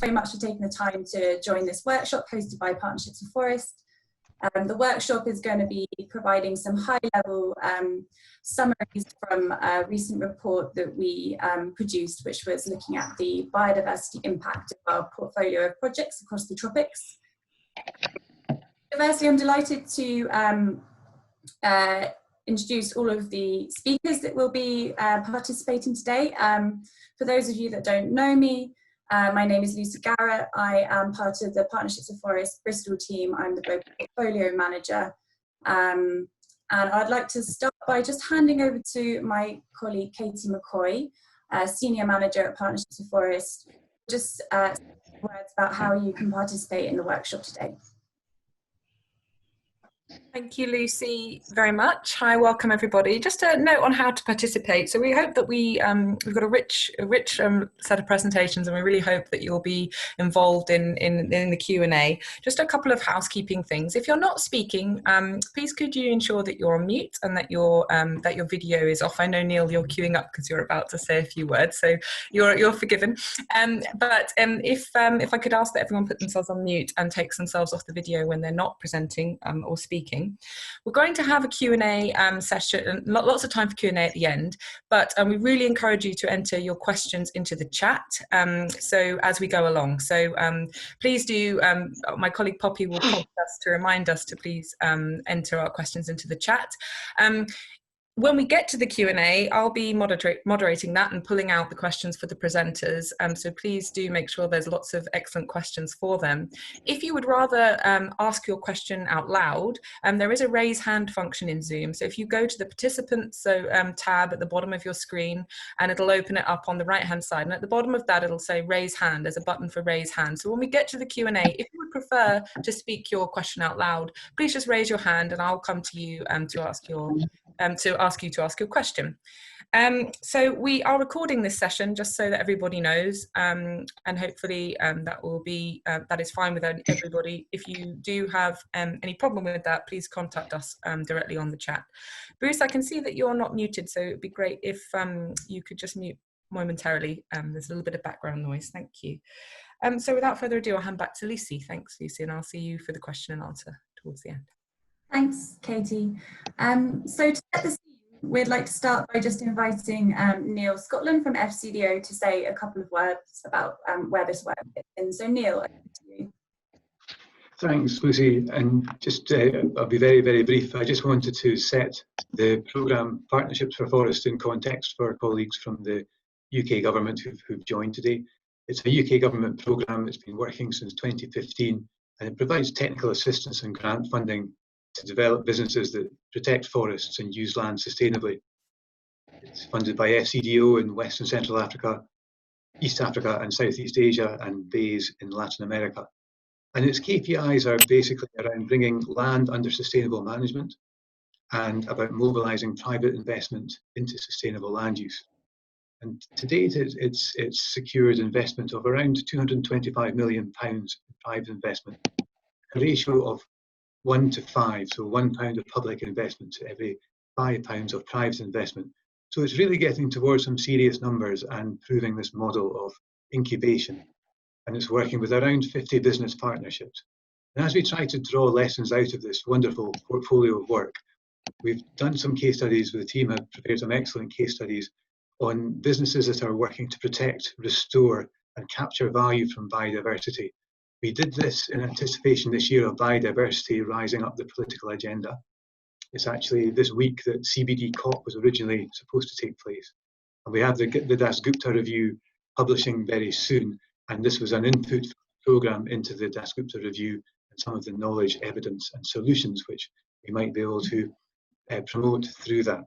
very much for taking the time to join this workshop hosted by Partnerships for Forest. The workshop is going to be providing some high-level summaries from a recent report that we produced, which was looking at the biodiversity impact of our portfolio of projects across the tropics. Firstly, I'm delighted to introduce all of the speakers that will be participating today. For those of you that don't know me, my name is Lucy Garrett. I am part of the Partnerships for Forest Bristol team. I'm the global portfolio manager. And I'd like to start by just handing over to my colleague Katie McCoy, senior manager at Partnerships for Forest, just words about how you can participate in the workshop today. Thank you, Lucy, very much. Hi, welcome everybody. Just a note on how to participate. So we hope that we've got a rich set of presentations, and we really hope that you'll be involved in the Q&A. Just a couple of housekeeping things. If you're not speaking, please could you ensure that you're on mute and that your video is off. I know, Neil, you're queuing up because you're about to say a few words, so you're forgiven. If I could ask that everyone put themselves on mute and takes themselves off the video when they're not presenting or speaking. We're going to have a Q&A session, lots of time for Q&A at the end, but we really encourage you to enter your questions into the chat so as we go along. So please do, my colleague Poppy will prompt us to remind us to please enter our questions into the chat. When we get to the Q&A, I'll be moderating that and pulling out the questions for the presenters. So please do make sure there's lots of excellent questions for them. If you would rather ask your question out loud, there is a raise hand function in Zoom. So if you go to the participants tab at the bottom of your screen, and it'll open it up on the right-hand side. And at the bottom of that, it'll say raise hand. There's a button for raise hand. So when we get to the Q&A, if you would prefer to speak your question out loud, please just raise your hand and I'll come to you to ask you to ask your question. So we are recording this session just so that everybody knows, and hopefully that is fine with everybody. If you do have any problem with that, please contact us directly on the chat. Bruce, I can see that you're not muted, so it'd be great if you could just mute momentarily. There's a little bit of background noise. Thank you. So without further ado, I'll hand back to Lucy. Thanks, Lucy, and I'll see you for the question and answer towards the end. Thanks, Katie. So to set the scene, we'd like to start by just inviting Neil Scotland from FCDO to say a couple of words about where this work fits in. So Neil, over to you. Thanks, Lucy. And just, I'll be very, very brief. I just wanted to set the programme Partnerships for Forest in context for our colleagues from the UK government who've joined today. It's a UK government programme that's been working since 2015, and it provides technical assistance and grant funding to develop businesses that protect forests and use land sustainably. It's funded by FCDO in West and Central Africa, East Africa and Southeast Asia, and BAYS in Latin America. And its KPIs are basically around bringing land under sustainable management and about mobilising private investment into sustainable land use. And to date, it's secured investment of around £225 million in private investment, a ratio of 1 to 5, so £1 of public investment to every £5 of private investment. So it's really getting towards some serious numbers and proving this model of incubation. And it's working with around 50 business partnerships. And as we try to draw lessons out of this wonderful portfolio of work, we've done some case studies with the team, have prepared some excellent case studies on businesses that are working to protect, restore, and capture value from biodiversity. We did this in anticipation this year of biodiversity rising up the political agenda. It's actually this week that CBD COP was originally supposed to take place. And we have the Dasgupta review publishing very soon. And this was an input programme into the Dasgupta review and some of the knowledge, evidence and solutions which we might be able to promote through that.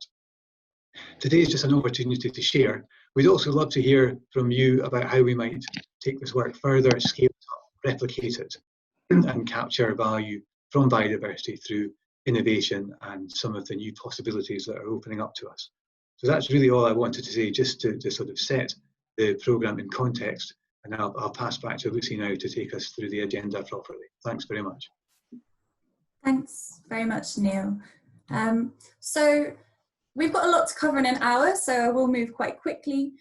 Today is just an opportunity to share. We'd also love to hear from you about how we might take this work further, scale it up, replicate it, and capture value from biodiversity through innovation and some of the new possibilities that are opening up to us. So that's really all I wanted to say, just to sort of set the programme in context, and I'll pass back to Lucy now to take us through the agenda properly. Thanks very much. Thanks very much, Neil. So We've got a lot to cover in an hour, so I will move quite quickly.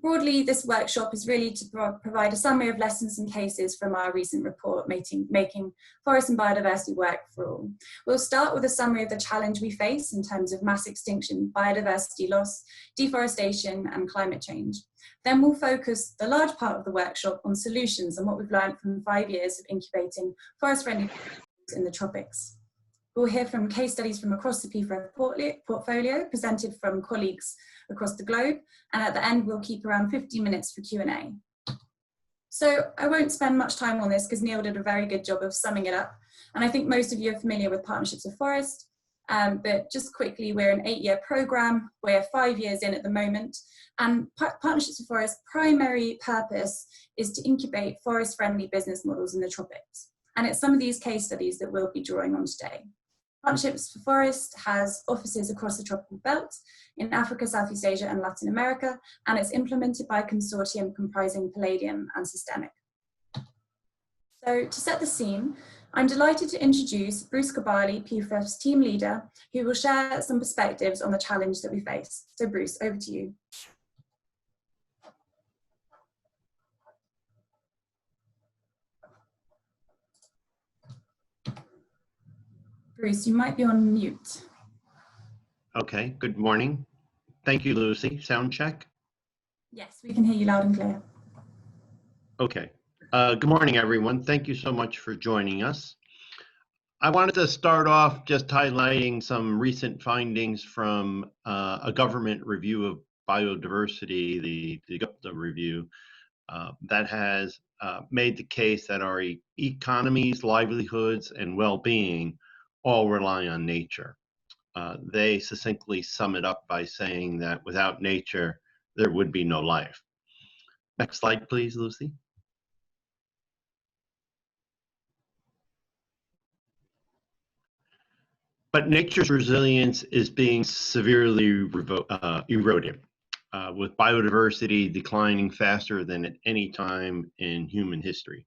Broadly, this workshop is really to provide a summary of lessons and cases from our recent report, making forest and biodiversity work for all. We'll start with a summary of the challenge we face in terms of mass extinction, biodiversity loss, deforestation, and climate change. Then we'll focus the large part of the workshop on solutions and what we've learned from 5 years of incubating forest-friendly in the tropics. We'll hear from case studies from across the P4F portfolio, presented from colleagues across the globe, and at the end we'll keep around 50 minutes for Q&A. So I won't spend much time on this because Neil did a very good job of summing it up, and I think most of you are familiar with Partnerships of Forest, but just quickly, we're an 8-year programme, we're 5 years in at the moment, and Partnerships of Forest primary purpose is to incubate forest-friendly business models in the tropics, and it's some of these case studies that we'll be drawing on today. Partnerships for Forest has offices across the tropical belt in Africa, Southeast Asia and Latin America, and it's implemented by a consortium comprising Palladium and Systemic. So to set the scene, I'm delighted to introduce Bruce Kabali, P4F's team leader, who will share some perspectives on the challenge that we face. So Bruce, over to you. Bruce, you might be on mute. Okay, good morning. Thank you, Lucy. Sound check? Yes, we can hear you loud and clear. Okay. Good morning, everyone. Thank you so much for joining us. I wanted to start off just highlighting some recent findings from a government review of biodiversity, the Gupta review, that has made the case that our economies, livelihoods, and well-being all rely on nature. They succinctly sum it up by saying that without nature, there would be no life. Next slide, please, Lucy. But nature's resilience is being severely eroded, with biodiversity declining faster than at any time in human history.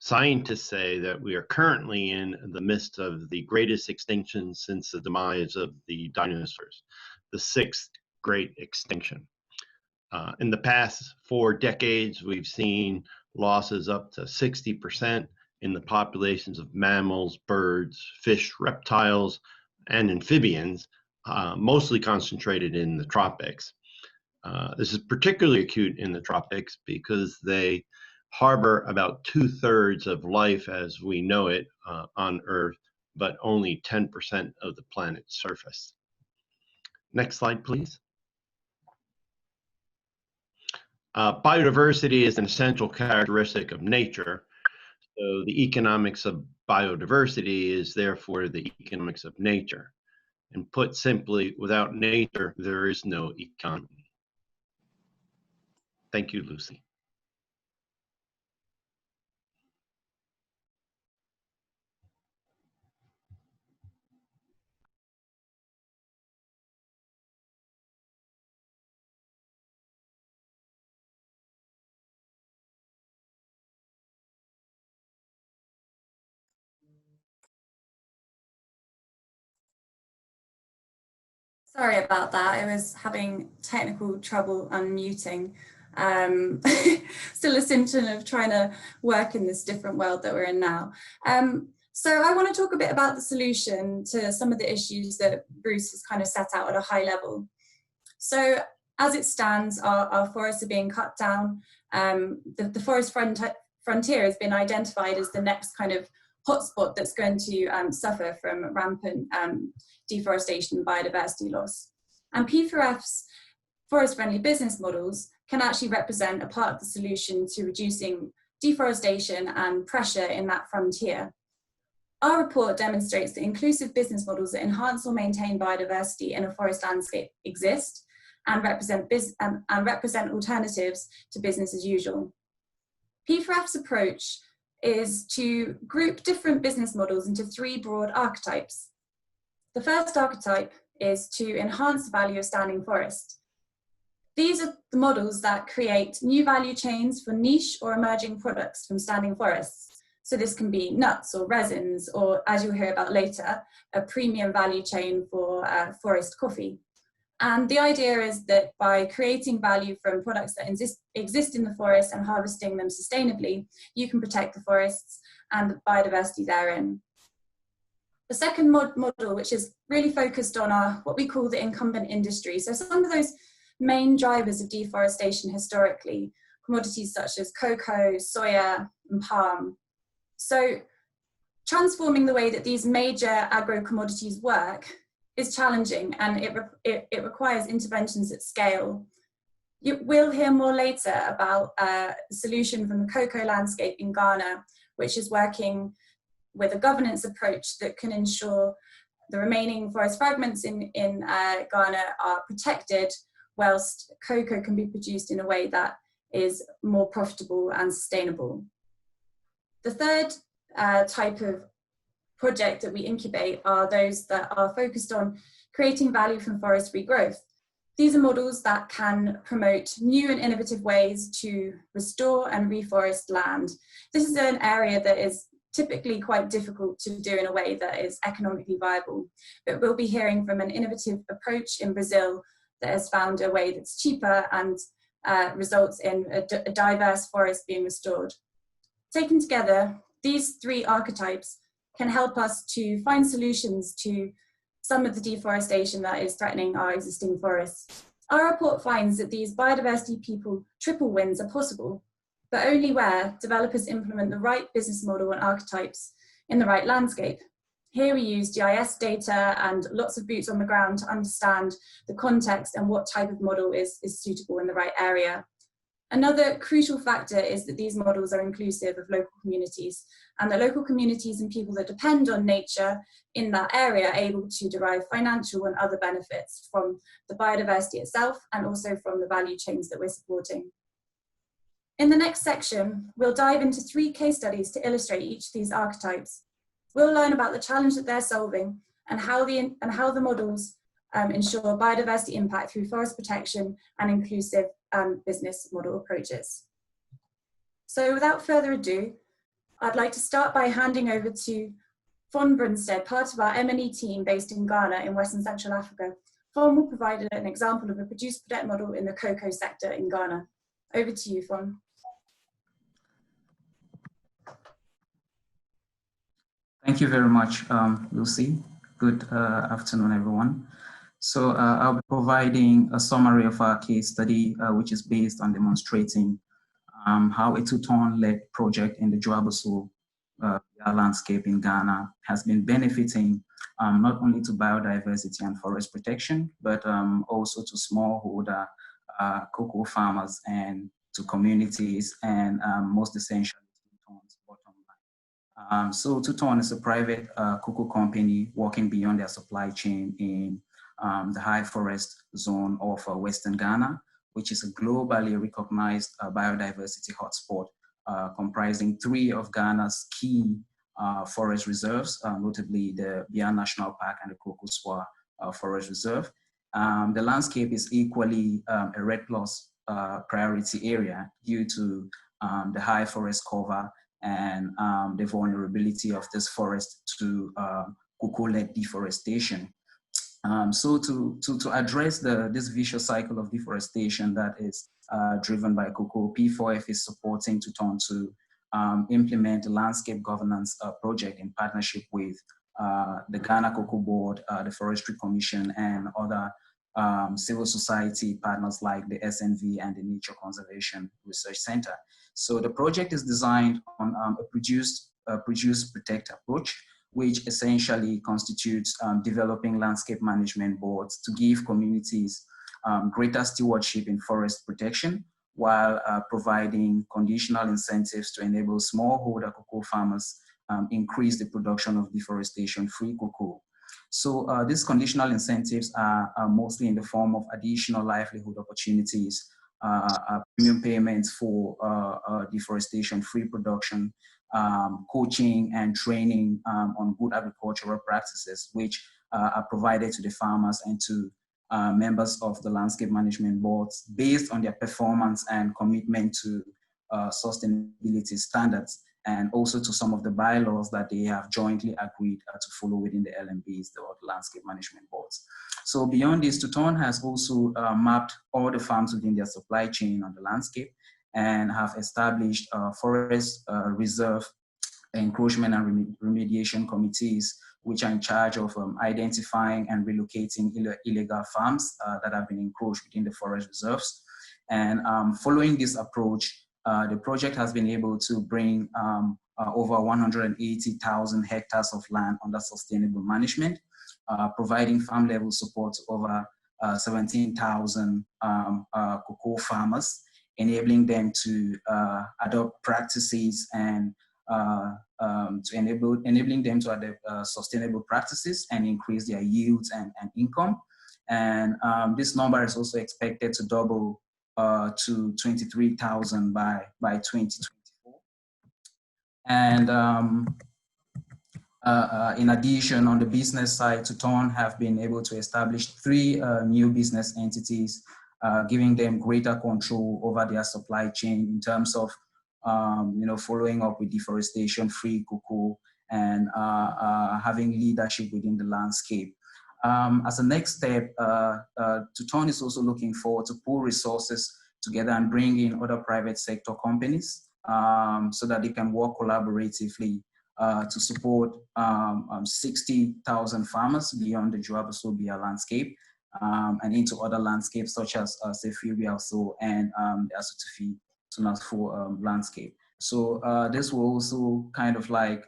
Scientists say that we are currently in the midst of the greatest extinction since the demise of the dinosaurs, the 6th great extinction. In the past 4 decades, we've seen losses up to 60% in the populations of mammals, birds, fish, reptiles, and amphibians, mostly concentrated in the tropics. This is particularly acute in the tropics because they harbor about 2/3 of life as we know it on Earth, but only 10% of the planet's surface. Next slide, please. Biodiversity is an essential characteristic of nature, so the economics of biodiversity is therefore the economics of nature. And put simply, without nature, there is no economy. Thank you, Lucy. Sorry about that. I was having technical trouble unmuting. Still a symptom of trying to work in this different world that we're in now. So I want to talk a bit about the solution to some of the issues that Bruce has kind of set out at a high level. So as it stands, our forests are being cut down. The forest frontier has been identified as the next kind of hotspot that's going to suffer from rampant deforestation and biodiversity loss. And P4F's forest-friendly business models can actually represent a part of the solution to reducing deforestation and pressure in that frontier. Our report demonstrates that inclusive business models that enhance or maintain biodiversity in a forest landscape exist and represent alternatives to business as usual. P4F's approach is to group different business models into 3 broad archetypes. The first archetype is to enhance the value of standing forest. These are the models that create new value chains for niche or emerging products from standing forests. So this can be nuts or resins, or as you'll hear about later, a premium value chain for forest coffee. And the idea is that by creating value from products that exist in the forest and harvesting them sustainably, you can protect the forests and the biodiversity therein. The second model, which is really focused on what we call the incumbent industry. So some of those main drivers of deforestation historically, commodities such as cocoa, soya, and palm. So transforming the way that these major agro-commodities work is challenging, and it requires interventions at scale. We'll hear more later about a solution from the cocoa landscape in Ghana, which is working with a governance approach that can ensure the remaining forest fragments in Ghana are protected, whilst cocoa can be produced in a way that is more profitable and sustainable. The third type of project that we incubate are those that are focused on creating value from forest regrowth. These are models that can promote new and innovative ways to restore and reforest land. This is an area that is typically quite difficult to do in a way that is economically viable, but we'll be hearing from an innovative approach in Brazil that has found a way that's cheaper and results in a diverse forest being restored. Taken together, these three archetypes can help us to find solutions to some of the deforestation that is threatening our existing forests. Our report finds that these biodiversity triple wins are possible, but only where developers implement the right business model and archetypes in the right landscape. Here we use GIS data and lots of boots on the ground to understand the context and what type of model is suitable in the right area. Another crucial factor is that these models are inclusive of local communities, and that local communities and people that depend on nature in that area are able to derive financial and other benefits from the biodiversity itself and also from the value chains that we're supporting. In the next section, we'll dive into 3 case studies to illustrate each of these archetypes. We'll learn about the challenge that they're solving and how the models ensure biodiversity impact through forest protection and inclusive business model approaches. So without further ado, I'd like to start by handing over to Von Brunstead, part of our M&E team based in Ghana in Western Central Africa. Von will provide an example of a produce-protect model in the cocoa sector in Ghana. Over to you, Von. Thank you very much, Lucy. Good afternoon, everyone. So I'll be providing a summary of our case study, which is based on demonstrating how a 2-ton-led project in the Joaboso landscape in Ghana has been benefiting not only to biodiversity and forest protection, but also to smallholder cocoa farmers and to communities, and most essentially, 2-ton's bottom line. So 2-ton is a private cocoa company working beyond their supply chain in the high forest zone of Western Ghana, which is a globally recognized biodiversity hotspot comprising 3 of Ghana's key forest reserves, notably the Bia National Park and the Kokoswa Forest Reserve. The landscape is equally a REDD+ priority area due to the high forest cover and the vulnerability of this forest to cocoa-led deforestation. So to address this vicious cycle of deforestation that is driven by cocoa, P4F is supporting 2-ton to implement a landscape governance project in partnership with the Ghana Cocoa Board, the Forestry Commission, and other civil society partners like the SNV and the Nature Conservation Research Center. So the project is designed on a produce protect approach, which essentially constitutes developing landscape management boards to give communities greater stewardship in forest protection, while providing conditional incentives to enable smallholder cocoa farmers increase the production of deforestation-free cocoa. So these conditional incentives are mostly in the form of additional livelihood opportunities, premium payments for deforestation-free production, coaching and training on good agricultural practices, which are provided to the farmers and to members of the landscape management boards based on their performance and commitment to sustainability standards. and also to some of the bylaws that they have jointly agreed to follow within the LMBs, the landscape management boards. So beyond this, Tuton has also mapped all the farms within their supply chain on the landscape and have established forest reserve encroachment and remediation committees, which are in charge of identifying and relocating illegal farms that have been encroached within the forest reserves. And following this approach, the project has been able to bring over 180,000 hectares of land under sustainable management, providing farm level support to over 17,000 cocoa farmers, enabling them to adopt practices and enabling them to adopt sustainable practices and increase their yields and income. And this number is also expected to double to 23,000 by 2024. And in addition, on the business side, Tuton have been able to establish 3 new business entities, giving them greater control over their supply chain in terms of following up with deforestation-free cocoa and having leadership within the landscape. As a next step, Tuton is also looking forward to pool resources together and bring in other private sector companies so that they can work collaboratively to support 60,000 farmers beyond the Joabusobia landscape and into other landscapes such as Sefiri also and the Asutufi Tunasfo landscape. So this will also kind of like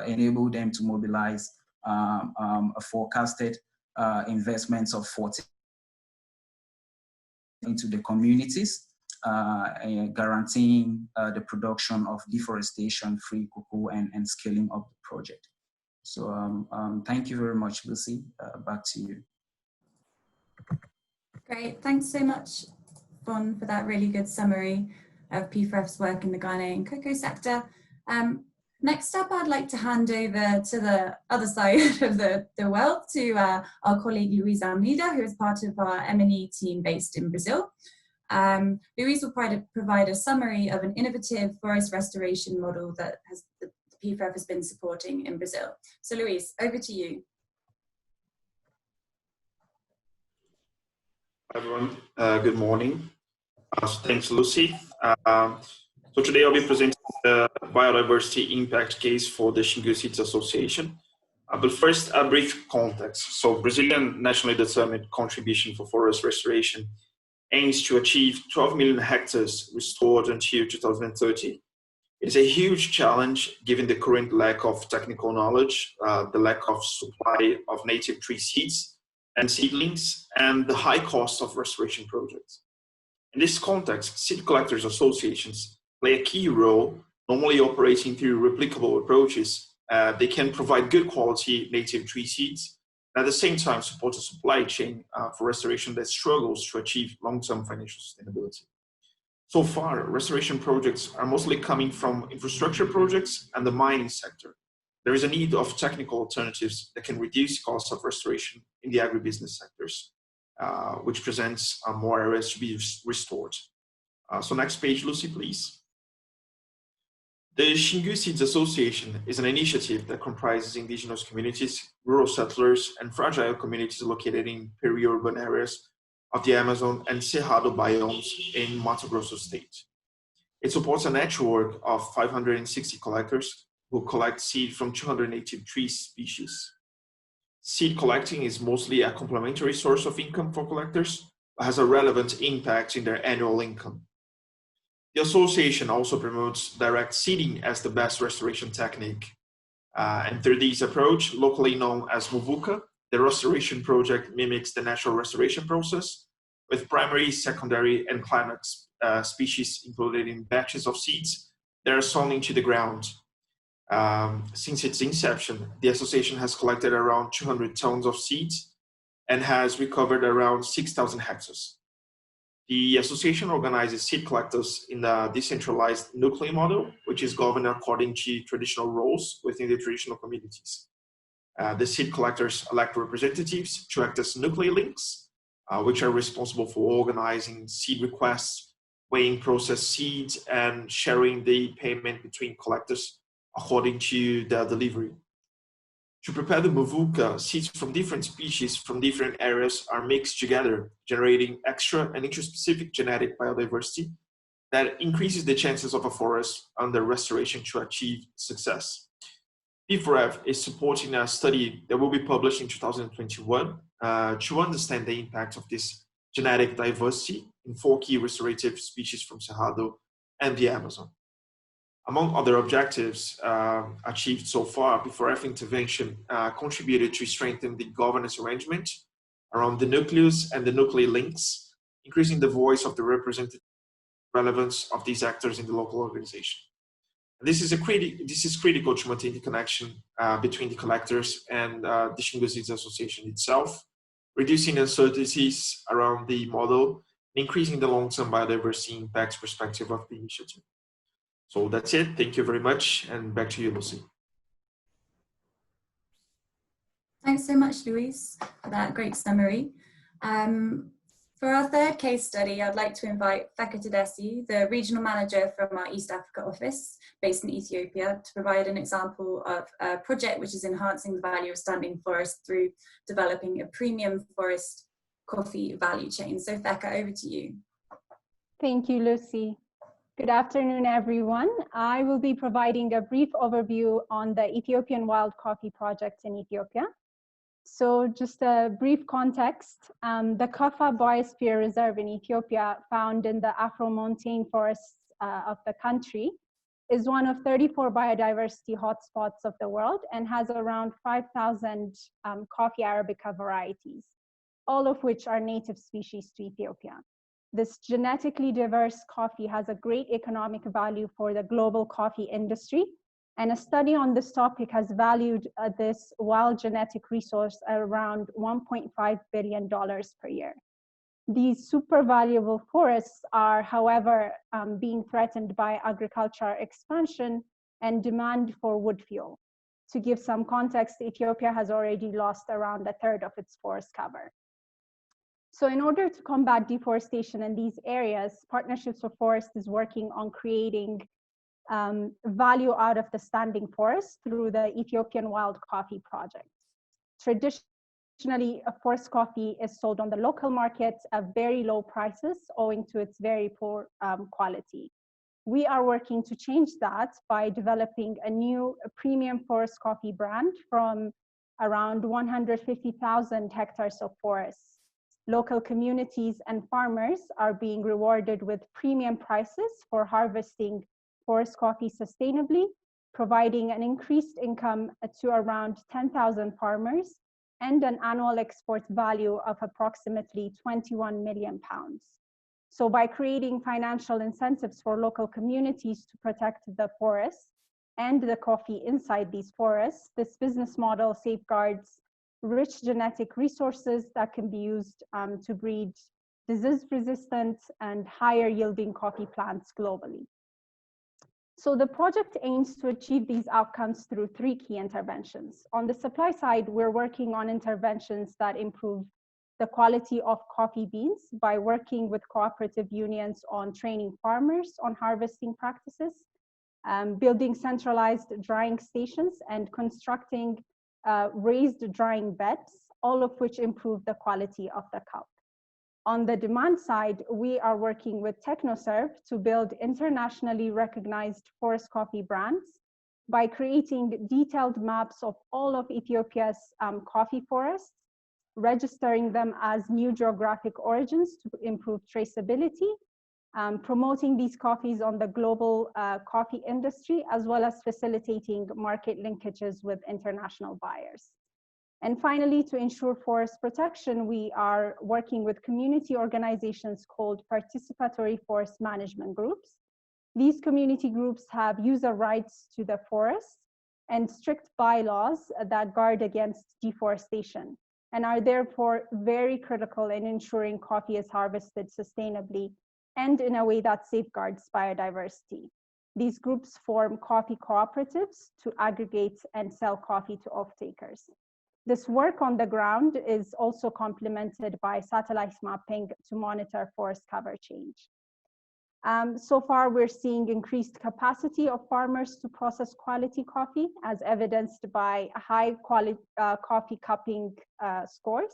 enable them to mobilize a forecasted investments of 40 into the communities, guaranteeing the production of deforestation-free cocoa and scaling up the project. So thank you very much, Lucy. Back to you. Great, thanks so much, Bon, for that really good summary of P4F's work in the Ghanaian cocoa sector. Next up, I'd like to hand over to the other side of the world to our colleague Luis Almeida, who is part of our M&E team based in Brazil. Luis will provide a summary of an innovative forest restoration model that the P4F has been supporting in Brazil. So Luis, over to you. Hi everyone, good morning. Thanks, Lucy. So today I'll be presenting the biodiversity impact case for the Shingu Seeds Association. But first, a brief context. So Brazilian nationally determined contribution for forest restoration aims to achieve 12 million hectares restored until 2030. It's a huge challenge given the current lack of technical knowledge, the lack of supply of native tree seeds and seedlings, and the high cost of restoration projects. In this context, seed collectors associations play a key role, normally operating through replicable approaches. They can provide good quality native tree seeds, and at the same time support a supply chain for restoration that struggles to achieve long-term financial sustainability. So far, restoration projects are mostly coming from infrastructure projects and the mining sector. There is a need of technical alternatives that can reduce costs of restoration in the agribusiness sectors, which presents more areas to be restored. So next page, Lucy, please. The Shingu Seeds Association is an initiative that comprises indigenous communities, rural settlers, and fragile communities located in peri-urban areas of the Amazon and Cerrado biomes in Mato Grosso state. It supports a network of 560 collectors who collect seed from 280 tree species. Seed collecting is mostly a complementary source of income for collectors, but has a relevant impact in their annual income. The association also promotes direct seeding as the best restoration technique. And through this approach, locally known as Muvuka, the restoration project mimics the natural restoration process with primary, secondary, and climax species included in batches of seeds that are sown into the ground. Since its inception, the association has collected around 200 tons of seeds and has recovered around 6,000 hectares. The association organizes seed collectors in a decentralized nuclei model, which is governed according to traditional roles within the traditional communities. The seed collectors elect representatives to act as nuclei links, which are responsible for organizing seed requests, weighing processed seeds, and sharing the payment between collectors according to their delivery. To prepare the mavuka, seeds from different species from different areas are mixed together, generating extra and interspecific genetic biodiversity that increases the chances of a forest under restoration to achieve success. P4F is supporting a study that will be published in 2021 to understand the impact of this genetic diversity in 4 key restorative species from Cerrado and the Amazon. Among other objectives achieved so far, P4F intervention contributed to strengthen the governance arrangement around the nucleus and the nuclear links, increasing the voice of the representative relevance of these actors in the local organization. This is critical to maintain the connection between the collectors and the Shingu Seeds Association itself, reducing uncertainties around the model, and increasing the long-term biodiversity impact perspective of the initiative. So that's it. Thank you very much. And back to you, Lucy. Thanks so much, Luis, for that great summary. For our third case study, I'd like to invite Feka Tedesi, the regional manager from our East Africa office based in Ethiopia, to provide an example of a project which is enhancing the value of standing forest through developing a premium forest coffee value chain. So Feka, over to you. Thank you, Lucy. Good afternoon, everyone. I will be providing a brief overview on the Ethiopian wild coffee project in Ethiopia. So just a brief context, the Kaffa Biosphere Reserve in Ethiopia, found in the Afro-montane forests of the country, is one of 34 biodiversity hotspots of the world and has around 5,000 coffee Arabica varieties, all of which are native species to Ethiopia. This genetically diverse coffee has a great economic value for the global coffee industry, and a study on this topic has valued this wild genetic resource at around $1.5 billion per year. These super valuable forests are, however, being threatened by agricultural expansion and demand for wood fuel. To give some context, Ethiopia has already lost around 1/3 of its forest cover. So in order to combat deforestation in these areas, Partnerships for Forest is working on creating value out of the standing forest through the Ethiopian Wild Coffee Project. Traditionally, a forest coffee is sold on the local market at very low prices owing to its very poor quality. We are working to change that by developing a new premium forest coffee brand from around 150,000 hectares of forests. Local communities and farmers are being rewarded with premium prices for harvesting forest coffee sustainably, providing an increased income to around 10,000 farmers and an annual export value of approximately 21 million pounds. So by creating financial incentives for local communities to protect the forests and the coffee inside these forests, this business model safeguards rich genetic resources that can be used to breed disease-resistant and higher yielding coffee plants globally. So the project aims to achieve these outcomes through 3 key interventions. On the supply side, we're working on interventions that improve the quality of coffee beans by working with cooperative unions on training farmers on harvesting practices, building centralized drying stations, and constructing raised drying beds, all of which improve the quality of the cup. On the demand side, we are working with TechnoServe to build internationally recognized forest coffee brands by creating detailed maps of all of Ethiopia's coffee forests, registering them as new geographic origins to improve traceability, promoting these coffees on the global coffee industry, as well as facilitating market linkages with international buyers. And finally, to ensure forest protection, we are working with community organizations called Participatory Forest Management Groups. These community groups have user rights to the forest and strict bylaws that guard against deforestation, and are therefore very critical in ensuring coffee is harvested sustainably and in a way that safeguards biodiversity. These groups form coffee cooperatives to aggregate and sell coffee to off-takers. This work on the ground is also complemented by satellite mapping to monitor forest cover change. So far, we're seeing increased capacity of farmers to process quality coffee, as evidenced by high quality coffee cupping scores.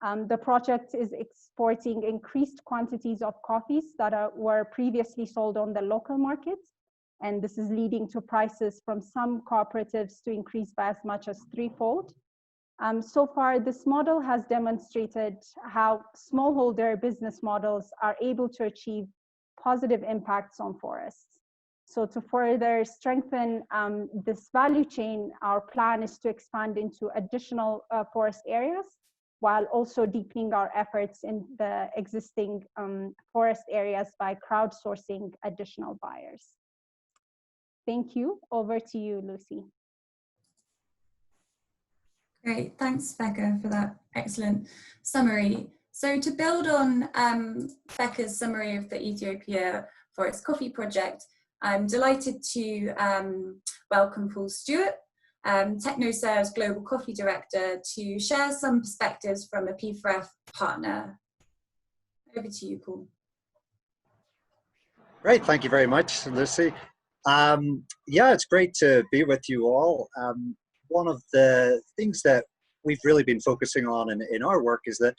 The project is exporting increased quantities of coffees that were previously sold on the local markets. And this is leading to prices from some cooperatives to increase by as much as threefold. So far, this model has demonstrated how smallholder business models are able to achieve positive impacts on forests. So to further strengthen this value chain, our plan is to expand into additional forest areas, while also deepening our efforts in the existing forest areas by crowdsourcing additional buyers. Thank you. Over to you, Lucy. Great, thanks Becca for that excellent summary. So to build on Becca's summary of the Ethiopia Forest Coffee Project, I'm delighted to welcome Paul Stewart, TechnoServe's Global Coffee Director, to share some perspectives from a P4F partner. Over to you, Paul. Great, thank you very much, Lucy. Yeah, it's great to be with you all. One of the things that we've really been focusing on in our work is that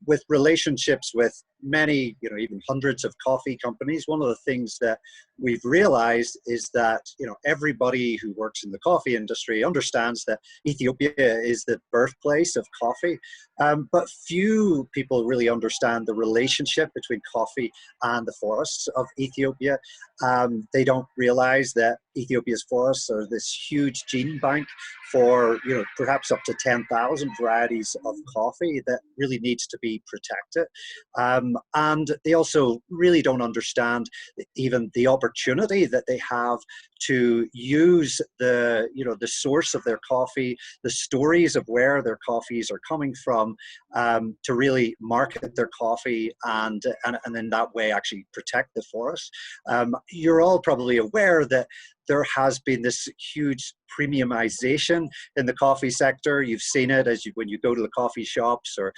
with relationships with many, even hundreds of coffee companies, one of the things that we've realized is that, everybody who works in the coffee industry understands that Ethiopia is the birthplace of coffee, but few people really understand the relationship between coffee and the forests of Ethiopia. They don't realize that Ethiopia's forests are this huge gene bank for, perhaps up to 10,000 varieties of coffee that really needs to be protected. And they also really don't understand even the opportunity that they have to use the source of their coffee, the stories of where their coffees are coming from, to really market their coffee and in that way actually protect the forest. You're all probably aware that there has been this huge premiumization in the coffee sector. You've seen it when you go to the coffee shops or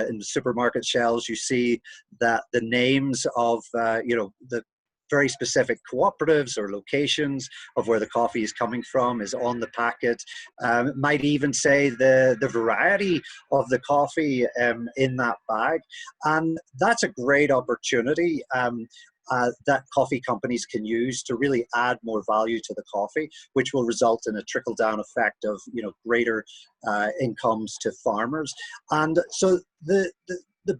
in the supermarket shelves. You see that the names of the very specific cooperatives or locations of where the coffee is coming from is on the packet. It might even say the variety of the coffee in that bag, and that's a great opportunity that coffee companies can use to really add more value to the coffee, which will result in a trickle-down effect of greater incomes to farmers. And so the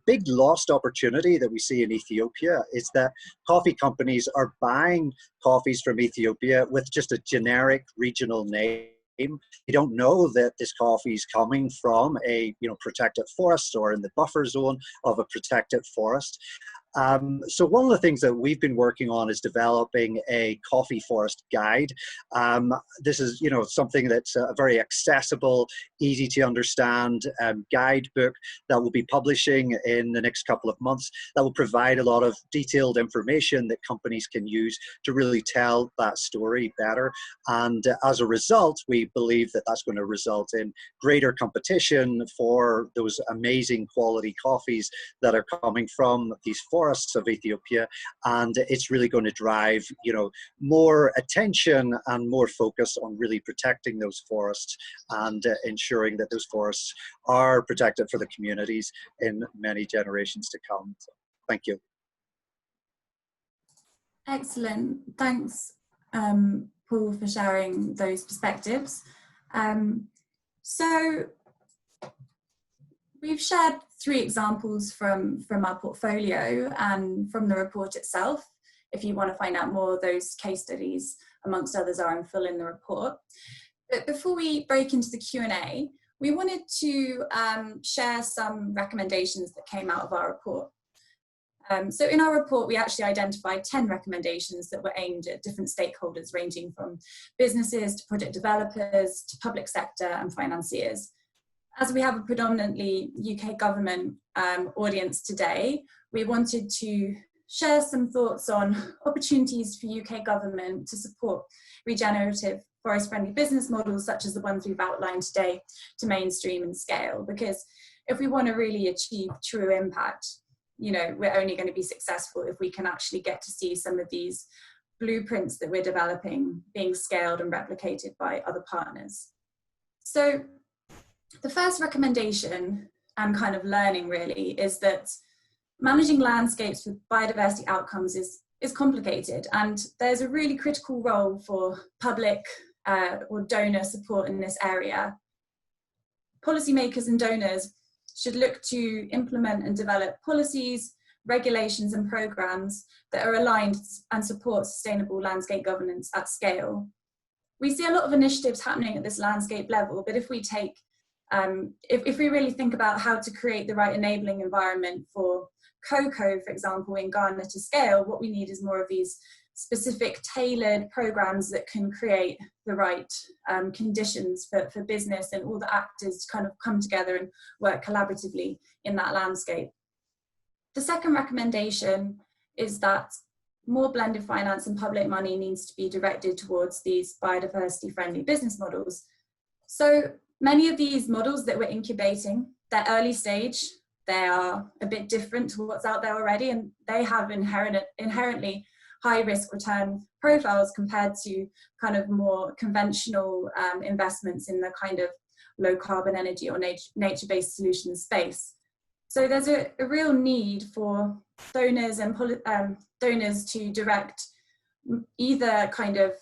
big lost opportunity that we see in Ethiopia is that coffee companies are buying coffees from Ethiopia with just a generic regional name. You don't know that this coffee is coming from a protected forest or in the buffer zone of a protected forest. So one of the things that we've been working on is developing a coffee forest guide. This is, something that's a very accessible, easy to understand guidebook that we'll be publishing in the next couple of months that will provide a lot of detailed information that companies can use to really tell that story better. And as a result, we believe that that's going to result in greater competition for those amazing quality coffees that are coming from these forests of Ethiopia, and it's really going to drive more attention and more focus on really protecting those forests and ensuring that those forests are protected for the communities in many generations to come. So, thank you. Excellent, thanks Paul for sharing those perspectives. So we've shared 3 examples from our portfolio and from the report itself. If you want to find out more, those case studies, amongst others, are in full in the report. But before we break into the Q&A, we wanted to share some recommendations that came out of our report. So in our report, we actually identified 10 recommendations that were aimed at different stakeholders, ranging from businesses to project developers to public sector and financiers. As we have a predominantly UK government audience today, we wanted to share some thoughts on opportunities for UK government to support regenerative forest-friendly business models such as the ones we've outlined today to mainstream and scale. Because if we want to really achieve true impact, you know, we're only going to be successful if we can actually get to see some of these blueprints that we're developing being scaled and replicated by other partners. So the first recommendation and kind of learning really is that managing landscapes with biodiversity outcomes is complicated, and there's a really critical role for public or donor support in this area. Policymakers and donors should look to implement and develop policies, regulations and programs that are aligned and support sustainable landscape governance at scale. We see a lot of initiatives happening at this landscape level, but if we take, if we really think about how to create the right enabling environment for cocoa, for example, in Ghana to scale, what we need is more of these specific tailored programs that can create the right conditions for business and all the actors to kind of come together and work collaboratively in that landscape. The second recommendation is that more blended finance and public money needs to be directed towards these biodiversity friendly business models. So many of these models that we're incubating, they're early stage, they are a bit different to what's out there already, and they have inherently high risk return profiles compared to kind of more conventional investments in the kind of low carbon energy or nature-based solutions space. So there's a real need for donors and donors to direct either kind of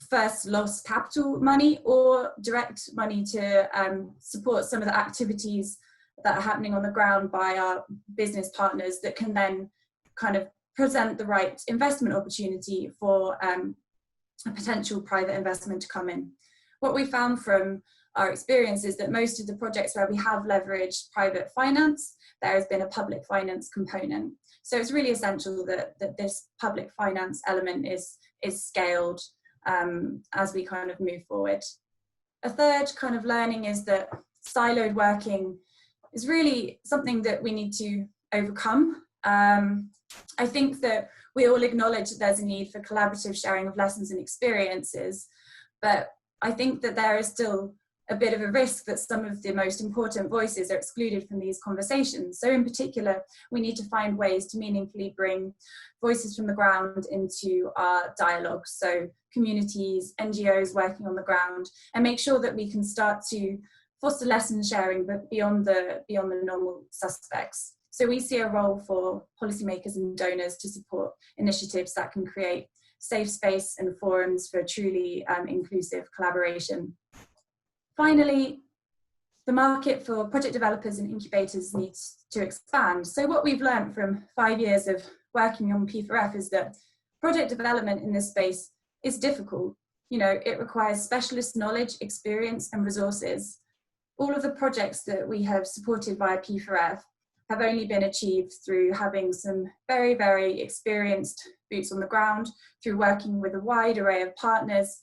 first loss capital money or direct money to support some of the activities that are happening on the ground by our business partners that can then kind of present the right investment opportunity for a potential private investment to come in. What we found from our experience is that most of the projects where we have leveraged private finance, there has been a public finance component. So it's really essential that this public finance element is scaled as we kind of move forward. A third kind of learning is that siloed working is really something that we need to overcome. I think that we all acknowledge that there's a need for collaborative sharing of lessons and experiences, but I think that there is still a bit of a risk that some of the most important voices are excluded from these conversations. So in particular, we need to find ways to meaningfully bring voices from the ground into our dialogue. So communities, NGOs working on the ground, and make sure that we can start to foster lessons sharing, but beyond the normal suspects. So we see a role for policymakers and donors to support initiatives that can create safe space and forums for truly inclusive collaboration. Finally, the market for project developers and incubators needs to expand. So what we've learned from 5 years of working on P4F is that project development in this space is difficult. You know, it requires specialist knowledge, experience, and resources. All of the projects that we have supported via P4F have only been achieved through having some very, very experienced boots on the ground, through working with a wide array of partners,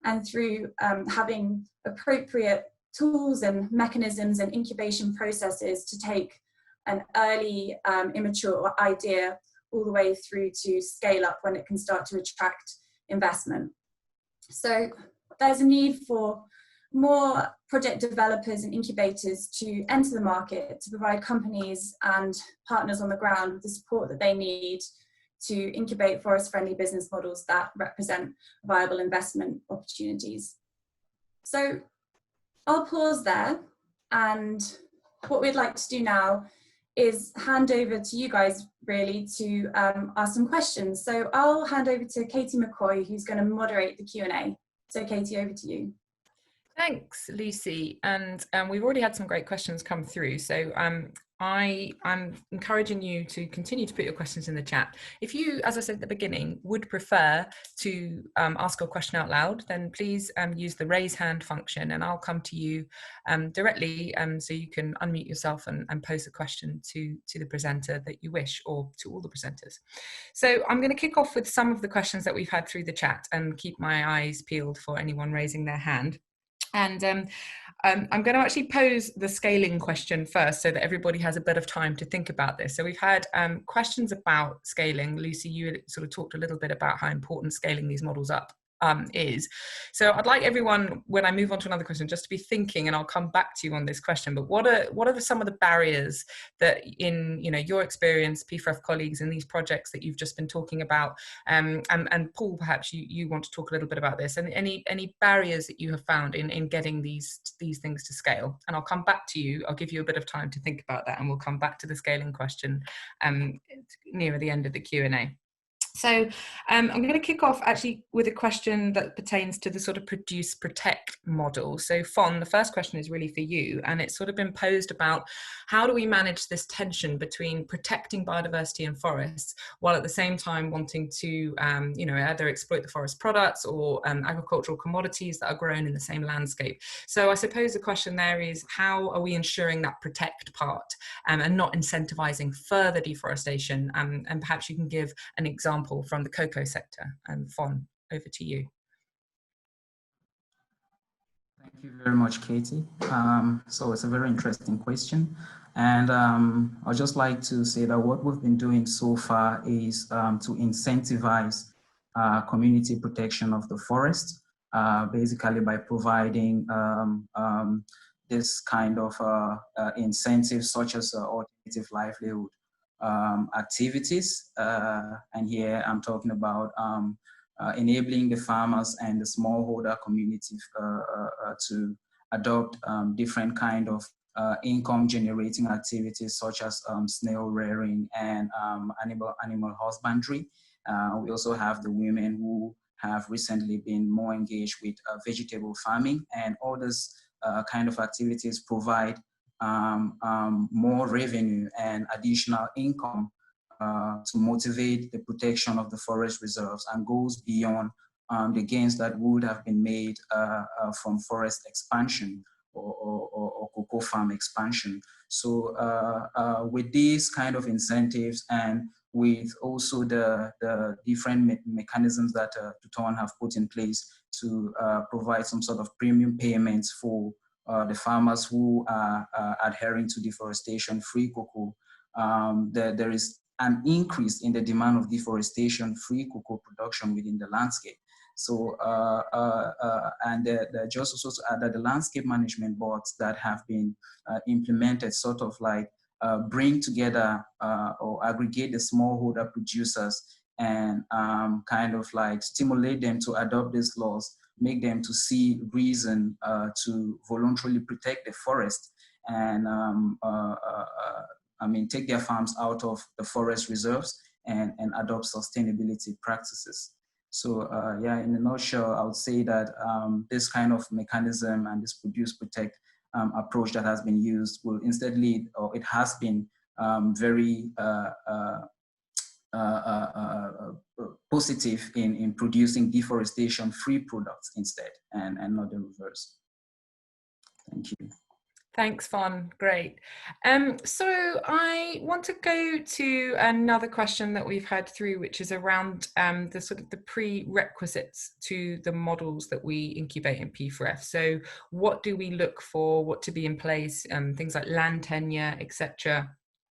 and through having appropriate tools and mechanisms and incubation processes to take an early immature idea all the way through to scale up when it can start to attract investment. So there's a need for more project developers and incubators to enter the market to provide companies and partners on the ground with the support that they need to incubate forest-friendly business models that represent viable investment opportunities. So I'll pause there, and what we'd like to do now is hand over to you guys really to ask some questions. So I'll hand over to Katie McCoy, who's going to moderate the Q&A. So Katie, over to you. Thanks, Lucy. And we've already had some great questions come through. So I'm encouraging you to continue to put your questions in the chat. If you, as I said at the beginning, would prefer to ask a question out loud, then please use the raise hand function, and I'll come to you directly so you can unmute yourself and pose a question to the presenter that you wish, or to all the presenters. So I'm going to kick off with some of the questions that we've had through the chat and keep my eyes peeled for anyone raising their hand. And I'm going to actually pose the scaling question first so that everybody has a bit of time to think about this. So we've had questions about scaling. Lucy, you sort of talked a little bit about how important scaling these models up is. So I'd like everyone, when I move on to another question, just to be thinking, and I'll come back to you on this question, but what are some of the barriers that in your experience, PFREF colleagues, in these projects that you've just been talking about, and Paul, perhaps you want to talk a little bit about this, and any barriers that you have found in getting these things to scale? And I'll come back to you. I'll give you a bit of time to think about that, and we'll come back to the scaling question near the end of the Q&A. So I'm going to kick off actually with a question that pertains to the sort of produce protect model. So Fon, the first question is really for you, and it's sort of been posed about how do we manage this tension between protecting biodiversity and forests while at the same time wanting to either exploit the forest products or agricultural commodities that are grown in the same landscape. So I suppose the question there is, how are we ensuring that protect part and not incentivizing further deforestation? And perhaps you can give an example from the cocoa sector. And Fon, over to you. Thank you very much, Katie. So it's a very interesting question. And I'd just like to say that what we've been doing so far is to incentivize community protection of the forest, basically by providing this kind of incentives such as alternative livelihood activities, and here I'm talking about enabling the farmers and the smallholder community to adopt different kind of income generating activities such as snail rearing and animal husbandry. We also have the women who have recently been more engaged with vegetable farming, and all these kind of activities provide more revenue and additional income to motivate the protection of the forest reserves, and goes beyond the gains that would have been made from forest expansion or cocoa farm expansion. So with these kind of incentives, and with also the different mechanisms that Tuton have put in place to provide some sort of premium payments for the farmers who are adhering to deforestation-free cocoa, there is an increase in the demand of deforestation-free cocoa production within the landscape. So, and just also to add that the landscape management boards that have been implemented sort of like bring together or aggregate the smallholder producers and kind of like stimulate them to adopt these laws, make them to see reason to voluntarily protect the forest, and take their farms out of the forest reserves and adopt sustainability practices. So yeah, in a nutshell, I would say that this kind of mechanism and this produce protect approach that has been used will instead lead, or it has been very positive in producing deforestation-free products instead, and not the reverse. Thank you. Thanks, Fon. Great. So I want to go to another question that we've had through, which is around the sort of the prerequisites to the models that we incubate in P4F. So what do we look for, what to be in place, things like land tenure, etc.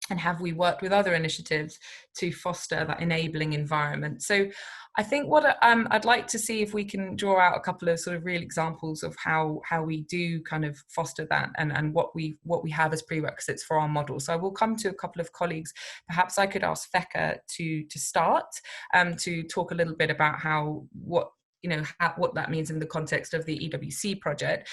And have we worked with other initiatives to foster that enabling environment? So I think what I'd like to see if we can draw out a couple of sort of real examples of how we do kind of foster that, and what we have as prerequisites for our model. So I will come to a couple of colleagues. Perhaps I could ask Feka to start to talk a little bit about what that means in the context of the EWC project,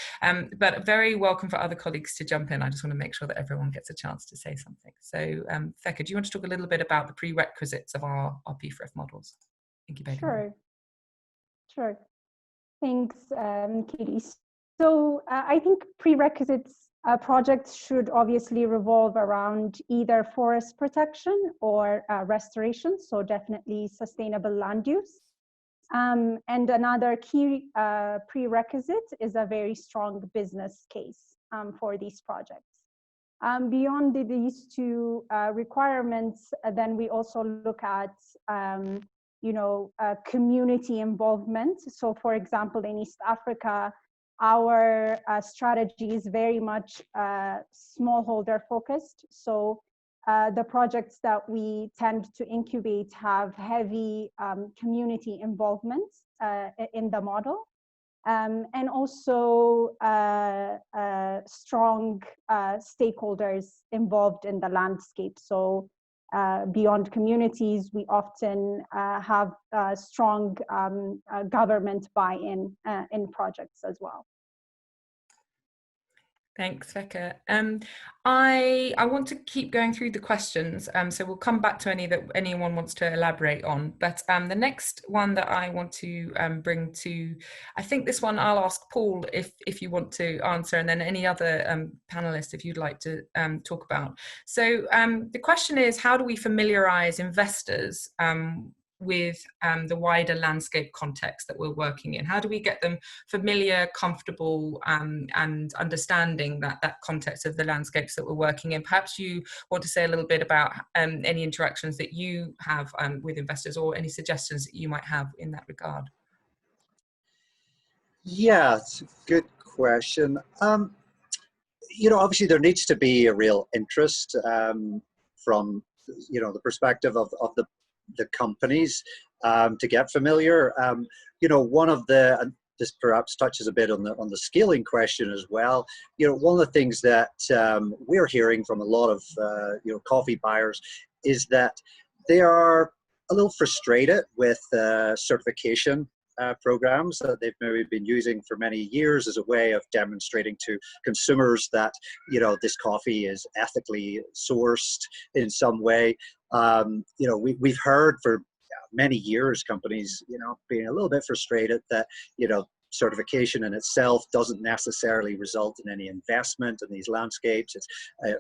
but very welcome for other colleagues to jump in. I just want to make sure that everyone gets a chance to say something. So Feka, do you want to talk a little bit about the prerequisites of our P4F models? Sure. Thanks, Katie. So I think prerequisites projects should obviously revolve around either forest protection or restoration, so definitely sustainable land use. And another key prerequisite is a very strong business case for these projects. Beyond these two requirements, then we also look at community involvement. So for example, in East Africa, our strategy is very much smallholder focused. So the projects that we tend to incubate have heavy community involvement. in the model. And also strong stakeholders involved in the landscape. So beyond communities, we often have strong government buy-in in projects as well. Thanks, Veka. I want to keep going through the questions, so we'll come back to any that anyone wants to elaborate on. But the next one that I want to bring to, I think this one I'll ask Paul if you want to answer, and then any other panelists if you'd like to talk about. So the question is, how do we familiarize investors with the wider landscape context that we're working in? How do we get them familiar, comfortable, and understanding that context of the landscapes that we're working in? Perhaps you want to say a little bit about any interactions that you have with investors, or any suggestions that you might have in that regard. Yeah, it's a good question. You know, obviously there needs to be a real interest from, you know, the perspective of the companies to get familiar. You know, one of the, and this perhaps touches a bit on the scaling question as well. You know, one of the things that we're hearing from a lot of you know, coffee buyers is that they are a little frustrated with certification programs that they've maybe been using for many years as a way of demonstrating to consumers that, you know, this coffee is ethically sourced in some way. You know, we've heard for many years companies, you know, being a little bit frustrated that, you know, certification in itself doesn't necessarily result in any investment in these landscapes. It's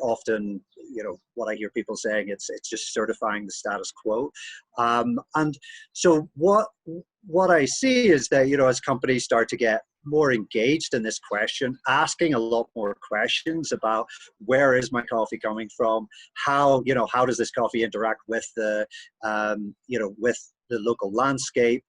often, you know, what I hear people saying, it's just certifying the status quo. And so what I see is that, you know, as companies start to get more engaged in this question, asking a lot more questions about where is my coffee coming from, how, you know, how does this coffee interact with the, you know, with the local landscape,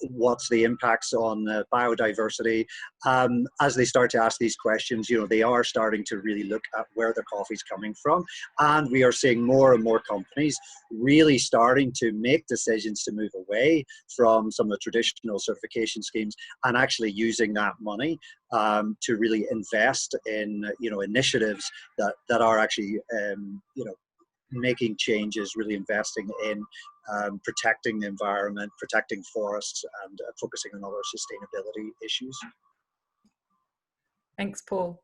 what's the impacts on biodiversity. As they start to ask these questions, you know, they are starting to really look at where the coffee's coming from, and we are seeing more and more companies really starting to make decisions to move away from some of the traditional certification schemes and actually using that money to really invest in, you know, initiatives that are actually, you know, making changes, really investing in protecting the environment, protecting forests, and focusing on other sustainability issues. Thanks, Paul.